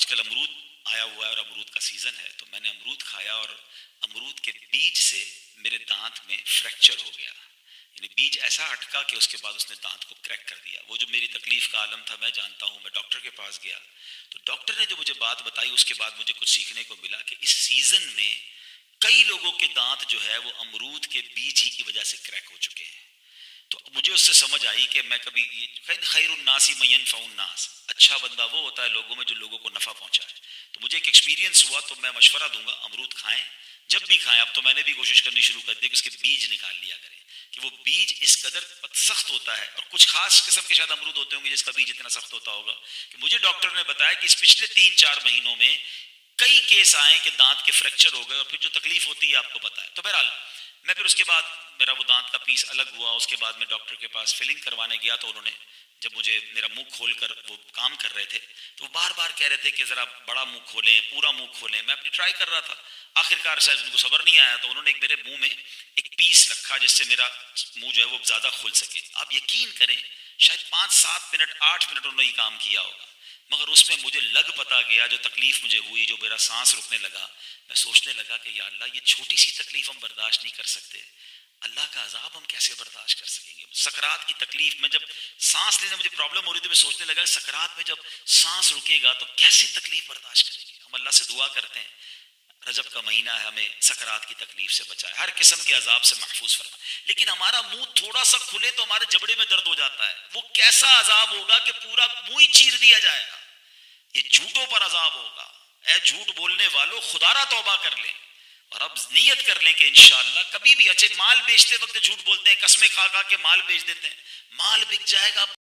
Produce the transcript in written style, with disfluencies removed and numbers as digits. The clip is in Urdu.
آج کل امرود آیا ہوا ہے اور امرود کا سیزن ہے، تو میں نے امرود کھایا اور امرود کے بیج سے میرے دانت میں فریکچر ہو گیا، یعنی بیج ایسا اٹکا کہ اس کے بعد اس نے دانت کو کریک کر دیا۔ وہ جو میری تکلیف کا عالم تھا میں جانتا ہوں، میں ڈاکٹر کے پاس گیا تو ڈاکٹر نے جو مجھے بات بتائی اس کے بعد مجھے کچھ سیکھنے کو ملا کہ اس سیزن میں کئی لوگوں کے دانت جو ہے وہ امرود کے بیج ہی کی وجہ سے کریک ہو چکے ہیں۔ تو مجھے اس سے سمجھ آئی کہ میں کبھی خیر الناس من ينفع الناس، اچھا بندہ وہ ہوتا ہے لوگوں میں جو لوگوں کو نفع پہنچائے۔ تو مجھے ایک ایکسپیرینس ہوا، تو میں مشورہ دوں گا امرود کھائیں، جب بھی کھائیں۔ اب تو میں نے بھی کوشش کرنی شروع کر دی کہ اس کے بیج نکال لیا کریں، کہ وہ بیج اس قدر سخت ہوتا ہے، اور کچھ خاص قسم کے شاید امرود ہوتے ہوں گے جس کا بیج اتنا سخت ہوتا ہوگا کہ مجھے ڈاکٹر نے بتایا کہ اس پچھلے 3-4 مہینوں میں کئی کیس آئے کہ دانت کے فریکچر ہو گئے، اور پھر جو تکلیف ہوتی ہے آپ کو پتا ہے۔ تو بہرحال میں پھر اس کے بعد میرا وہ دانت کا پیس الگ ہوا، اس کے بعد میں ڈاکٹر کے پاس فلنگ کروانے گیا، تو انہوں نے جب مجھے میرا منہ کھول کر وہ کام کر رہے تھے تو وہ بار بار کہہ رہے تھے کہ ذرا بڑا منہ کھولیں، پورا منہ کھولیں۔ میں اپنی ٹرائی کر رہا تھا، آخر کار شاید ان کو صبر نہیں آیا تو انہوں نے میرے منہ میں ایک پیس رکھا جس سے میرا منہ جو ہے وہ زیادہ کھل سکے۔ آپ یقین کریں شاید 5-7 منٹ 8 منٹ انہوں نے یہ کام کیا ہوگا، مگر اس میں مجھے لگ پتا گیا، جو تکلیف مجھے ہوئی، جو میرا سانس رکنے لگا، میں سوچنے لگا کہ یا اللہ، یہ چھوٹی سی تکلیف ہم برداشت نہیں کر سکتے، اللہ کا عذاب ہم کیسے برداشت کر سکیں گے؟ سکرات کی تکلیف میں جب سانس لینے مجھے پرابلم ہو رہی تھی، میں سوچنے لگا کہ سکرات میں جب سانس رکے گا تو کیسے تکلیف برداشت کریں گے؟ ہم اللہ سے دعا کرتے ہیں رجب کا مہینہ ہے، ہمیں سکرات کی تکلیف سے بچائے، ہر قسم کے عذاب سے محفوظ فرمائے۔ لیکن ہمارا منہ تھوڑا سا کھلے تو ہمارے جبڑے میں درد ہو جاتا ہے، وہ کیسا عذاب ہوگا کہ پورا منہ ہی چیر دیا جائے گا۔ یہ جھوٹوں پر عذاب ہوگا۔ اے جھوٹ بولنے والوں، خدا را توبہ کر لیں اور اب نیت کر لیں کہ انشاءاللہ کبھی بھی، اچھے مال بیچتے وقت جھوٹ بولتے ہیں، قسمیں کھا کھا کے مال بیچ دیتے ہیں، مال بک جائے گا